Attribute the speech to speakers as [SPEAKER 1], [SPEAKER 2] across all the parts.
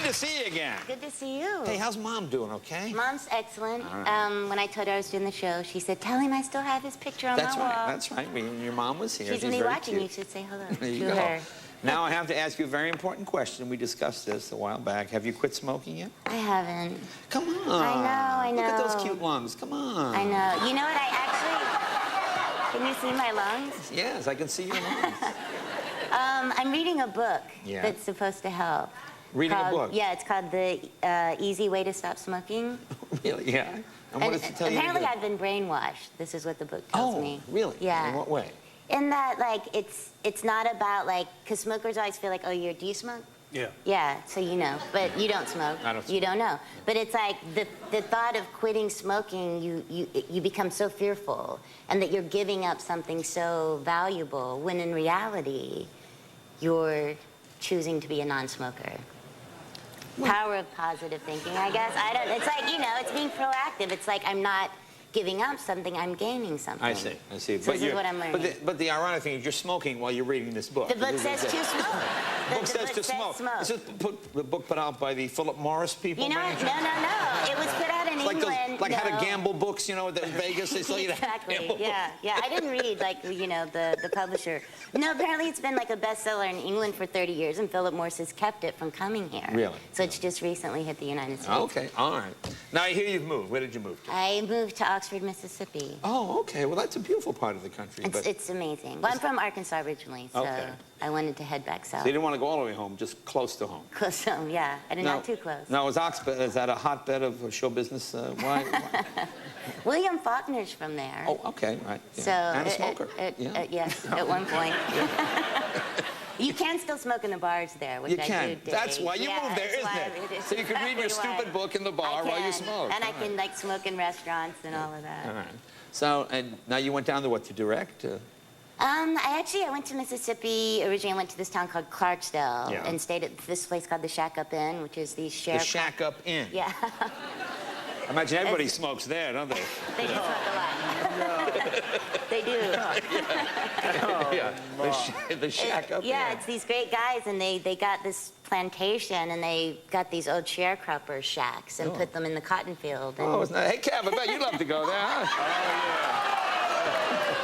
[SPEAKER 1] to see you again.
[SPEAKER 2] Good to see you.
[SPEAKER 1] Hey, how's Mom doing, okay?
[SPEAKER 2] Mom's excellent.
[SPEAKER 1] Right.
[SPEAKER 2] When I told her I was doing the show, she said, tell him I still have his picture on my wall.
[SPEAKER 1] That's right. Your mom was here.
[SPEAKER 2] She's going to be watching.
[SPEAKER 1] Cute.
[SPEAKER 2] You should say hello
[SPEAKER 1] There you
[SPEAKER 2] to
[SPEAKER 1] go.
[SPEAKER 2] her.
[SPEAKER 1] Now I have to ask you a very important question. We discussed this a while back. Have you quit smoking yet?
[SPEAKER 2] I haven't.
[SPEAKER 1] Come on.
[SPEAKER 2] I know.
[SPEAKER 1] Look at those cute lungs. Come on.
[SPEAKER 2] I know. You know what? Can you see my lungs?
[SPEAKER 1] Yes, I can see your lungs.
[SPEAKER 2] I'm reading a book that's supposed to help.
[SPEAKER 1] Reading a book?
[SPEAKER 2] Yeah, it's called The Easy Way to Stop Smoking.
[SPEAKER 1] Really? Yeah. And what does it tell you?
[SPEAKER 2] Apparently I've been brainwashed. This is what the book tells me.
[SPEAKER 1] Oh, really?
[SPEAKER 2] Yeah.
[SPEAKER 1] In what way?
[SPEAKER 2] In that, like, it's not about, like, because smokers always feel like, oh, do you smoke?
[SPEAKER 3] Yeah.
[SPEAKER 2] Yeah, so you know, but you don't smoke.
[SPEAKER 1] I don't smoke.
[SPEAKER 2] You don't know. But it's like the thought of quitting smoking, you become so fearful, and that you're giving up something so valuable, when in reality, you're choosing to be a non-smoker. Power of positive thinking, I guess. It's like, you know, it's being proactive. It's like I'm not giving up something, I'm gaining something.
[SPEAKER 1] I see.
[SPEAKER 2] So this is what I'm learning.
[SPEAKER 1] But the ironic thing is you're smoking while you're reading this book.
[SPEAKER 2] The book says to smoke.
[SPEAKER 1] The book says to smoke. Is it the book put out by the Philip Morris people?
[SPEAKER 2] You know what? No. It was put out in England.
[SPEAKER 1] Like how to gamble books, you know, at Vegas. They sell you
[SPEAKER 2] exactly. Yeah. I didn't read, like, you know, the publisher. No, apparently it's been like a bestseller in England for 30 years, and Philip Morris has kept it from coming here.
[SPEAKER 1] Really?
[SPEAKER 2] So it's just recently hit the United States.
[SPEAKER 1] Okay, all right. Now I hear you've moved. Where did you move to?
[SPEAKER 2] I moved to Oxford, Mississippi.
[SPEAKER 1] Oh, okay. Well, that's a beautiful part of the country.
[SPEAKER 2] It's amazing. Well, I'm from Arkansas originally, so I wanted to head back south.
[SPEAKER 1] So you didn't want to go all the way home, just close to home.
[SPEAKER 2] Close to home, yeah. And not too close.
[SPEAKER 1] Now, is that a hotbed of show business? Why?
[SPEAKER 2] William Faulkner's from there.
[SPEAKER 1] Oh, okay, right. Yeah.
[SPEAKER 2] So
[SPEAKER 1] and a smoker.
[SPEAKER 2] Yes, at one point. You can still smoke in the bars there, which
[SPEAKER 1] you can.
[SPEAKER 2] I do dig.
[SPEAKER 1] That's why you moved there, isn't it? So you can read your stupid book in the bar while you smoke.
[SPEAKER 2] And I can, like, smoke in restaurants and all of that.
[SPEAKER 1] All right. So, and now you went down to what, to direct?
[SPEAKER 2] I went to Mississippi. Originally, I went to this town called Clarksdale and stayed at this place called the Shack Up Inn, which is the sheriff.
[SPEAKER 1] The Shack Up Inn.
[SPEAKER 2] Yeah.
[SPEAKER 1] I imagine everybody smokes there, don't they?
[SPEAKER 2] They do smoke a lot. They do.
[SPEAKER 1] The Shack Up Inn.
[SPEAKER 2] Yeah, it's these great guys, and they got this plantation, and they got these old sharecropper shacks and put them in the cotton field. And
[SPEAKER 1] Oh, it's not. Hey, Kev, I bet you'd love to go there, huh?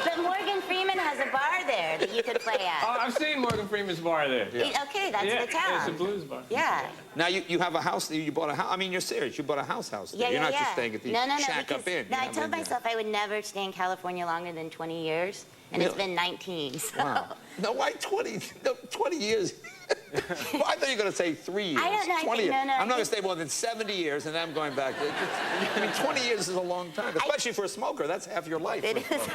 [SPEAKER 2] But Morgan Freeman has a bar there that you could play at.
[SPEAKER 3] Oh, I've seen Morgan Freeman's bar there. Yeah.
[SPEAKER 2] Okay, that's the town.
[SPEAKER 3] It's a blues bar.
[SPEAKER 2] Yeah.
[SPEAKER 1] Now, you have a house, you bought a house. I mean, you're serious. You bought a house there. You're not just staying at the Shack Up Inn.
[SPEAKER 2] No, I told myself I would never stay in California longer than 20 years, and it's been 19, so.
[SPEAKER 1] Wow. No, why 20? No, 20 years. Well, I thought you were going to say 3 years.
[SPEAKER 2] I don't know.
[SPEAKER 1] 20 years.
[SPEAKER 2] No,
[SPEAKER 1] I'm not going to stay more than 70 years, and then I'm going back. I mean, 20 years is a long time, especially for a smoker. That's half your life.
[SPEAKER 2] It is.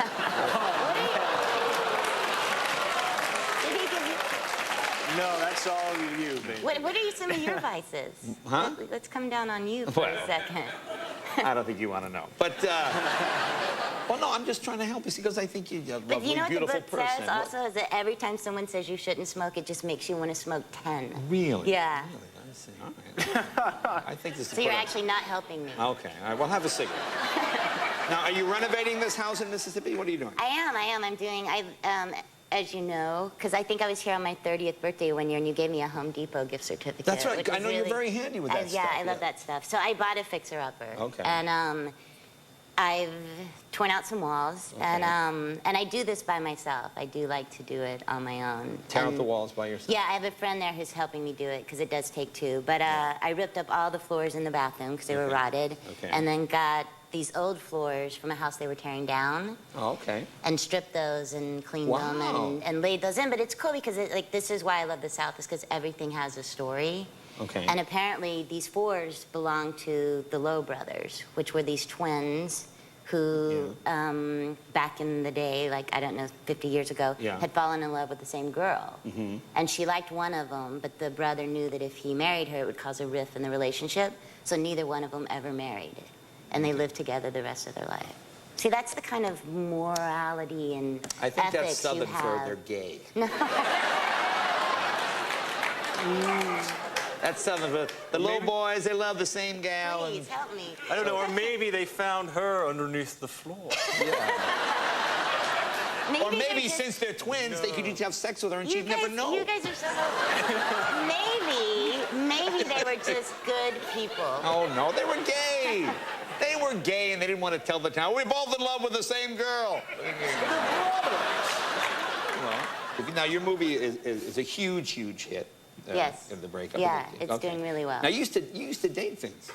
[SPEAKER 3] No, that's all you, baby.
[SPEAKER 2] What are some of your vices?
[SPEAKER 1] Huh?
[SPEAKER 2] Let's come down on you for a second.
[SPEAKER 1] I don't think you want to know. But, well, no, I'm just trying to help you because I think you're a lovely,
[SPEAKER 2] But you know what the
[SPEAKER 1] beautiful
[SPEAKER 2] book
[SPEAKER 1] person.
[SPEAKER 2] says also is that every time someone says you shouldn't smoke, it just makes you want to smoke 10.
[SPEAKER 1] Really?
[SPEAKER 2] Yeah.
[SPEAKER 1] Really? I see. All right. I think this is
[SPEAKER 2] So you're actually not helping me.
[SPEAKER 1] Okay. All right. Well, have a cigarette. Now, are you renovating this house in Mississippi? What are you doing?
[SPEAKER 2] I am. I'm doing, as you know, because I think I was here on my 30th birthday one year, and you gave me a Home Depot gift certificate.
[SPEAKER 1] That's right. I know you're very handy with that stuff.
[SPEAKER 2] Yeah, I love that stuff. So I bought a fixer-upper.
[SPEAKER 1] Okay.
[SPEAKER 2] And I've torn out some walls, and I do this by myself. I do like to do it on my own.
[SPEAKER 1] Tear out the walls by yourself?
[SPEAKER 2] Yeah, I have a friend there who's helping me do it, because it does take two. But I ripped up all the floors in the bathroom, because they were rotted, and then got these old floors from a house they were tearing down.
[SPEAKER 1] Oh, okay.
[SPEAKER 2] And stripped those and cleaned them and laid those in. But it's cool because this is why I love the South, is because everything has a story.
[SPEAKER 1] Okay.
[SPEAKER 2] And apparently these floors belong to the Lowe brothers, which were these twins who, back in the day, like, I don't know, 50 years ago, had fallen in love with the same girl. And she liked one of them, but the brother knew that if he married her, it would cause a rift in the relationship. So neither one of them ever married. And they lived together the rest of their life. See, that's the kind of morality and
[SPEAKER 1] I think
[SPEAKER 2] ethics
[SPEAKER 1] that's Southern
[SPEAKER 2] you
[SPEAKER 1] for
[SPEAKER 2] have.
[SPEAKER 1] they're gay. That's Southern for the little boys, they love the same gal.
[SPEAKER 2] Please, help me.
[SPEAKER 3] I don't know, or maybe they found her underneath the floor.
[SPEAKER 1] Or maybe since they're twins, they could just have sex with her and she'd never know.
[SPEAKER 2] You guys are so... Maybe they were just good people.
[SPEAKER 1] Oh, no, they were gay. They were gay, and they didn't want to tell the town. We're both in love with the same girl. Well, now, your movie is a huge, huge hit.
[SPEAKER 2] Yes.
[SPEAKER 1] In the breakup.
[SPEAKER 2] Yeah, it's doing really well.
[SPEAKER 1] Now, you used to date things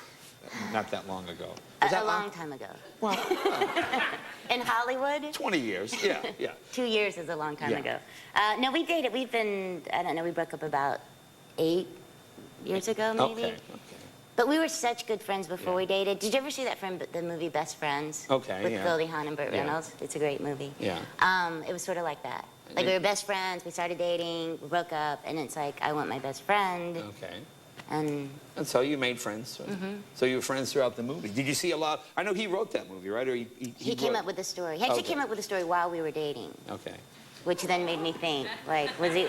[SPEAKER 1] not that long ago.
[SPEAKER 2] A long time ago.
[SPEAKER 1] Well,
[SPEAKER 2] in Hollywood?
[SPEAKER 1] 20 years, yeah.
[SPEAKER 2] 2 years is a long time ago. No, we dated. We've been, I don't know, we broke up about 8 years ago, maybe.
[SPEAKER 1] Okay.
[SPEAKER 2] But we were such good friends before we dated. Did you ever see that from the movie Best Friends?
[SPEAKER 1] Okay,
[SPEAKER 2] with Goldie Hawn and Burt Reynolds? It's a great movie.
[SPEAKER 1] Yeah.
[SPEAKER 2] It was sort of like that. Like, we were best friends, we started dating, we broke up, and it's like, I want my best friend.
[SPEAKER 1] Okay.
[SPEAKER 2] And
[SPEAKER 1] so you made friends. So you were friends throughout the movie. Did you see a lot? I know he wrote that movie, right? Or
[SPEAKER 2] he came up with the story. He actually came up with the story while we were dating.
[SPEAKER 1] Okay.
[SPEAKER 2] Which then made me think, like, was he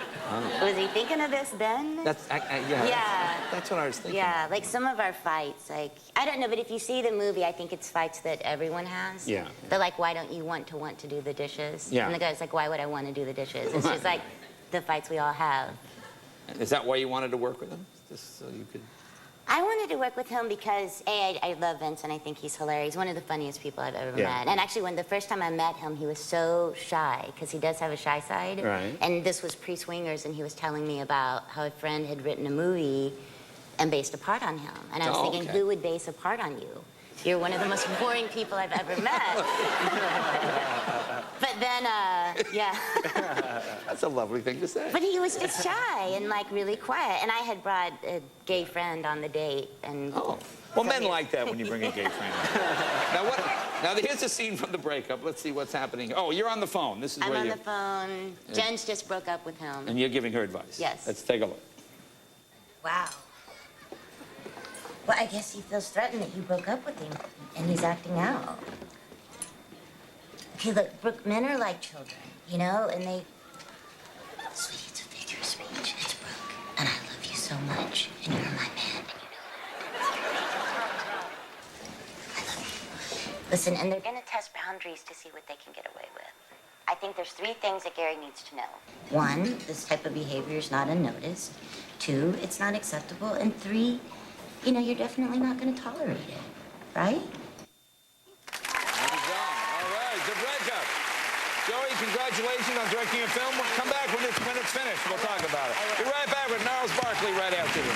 [SPEAKER 2] thinking of this then?
[SPEAKER 1] Yeah. That's what I was thinking.
[SPEAKER 2] Yeah, like some of our fights, like, I don't know, but if you see the movie, I think it's fights that everyone has.
[SPEAKER 1] Yeah.
[SPEAKER 2] They're like, why don't you want to do the dishes?
[SPEAKER 1] Yeah.
[SPEAKER 2] And the guy's like, why would I want to do the dishes? It's just like the fights we all have.
[SPEAKER 1] Is that why you wanted to work with him? Just so you could...
[SPEAKER 2] I wanted to work with him because, I love Vince and I think he's hilarious. He's one of the funniest people I've ever met. And actually, the first time I met him, he was so shy, because he does have a shy side.
[SPEAKER 1] Right.
[SPEAKER 2] And this was pre-Swingers, and he was telling me about how a friend had written a movie and based a part on him. And I was thinking, who would base a part on you? You're one of the most boring people I've ever met. But then, yeah.
[SPEAKER 1] That's a lovely thing to say.
[SPEAKER 2] But he was just shy and, like, really quiet. And I had brought a gay friend on the date. And
[SPEAKER 1] well, men like that when you bring a gay friend. Now, here's a scene from the breakup. Let's see what's happening. Oh, you're on the phone. This is
[SPEAKER 2] I'm
[SPEAKER 1] where
[SPEAKER 2] on the phone. Jen's just broke up with him.
[SPEAKER 1] And you're giving her advice.
[SPEAKER 2] Yes.
[SPEAKER 1] Let's take a look.
[SPEAKER 2] Wow. Well, I guess he feels threatened that you broke up with him, and he's acting out. Okay, look, Brooke, men are like children, you know, and they... Sweetie, it's a figure of speech. It's Brooke, and I love you so much, and you're my man, and you know that. I love you. Listen, and they're gonna test boundaries to see what they can get away with. I think there's 3 things that Gary needs to know. 1, this type of behavior is not unnoticed. 2, it's not acceptable. And 3, you know, you're definitely not going to tolerate it, right?
[SPEAKER 1] All right, the breakup. Joey, congratulations on directing a film. We'll come back when it's finished. We'll talk about it. Be right back with Gnarls Barkley right after this.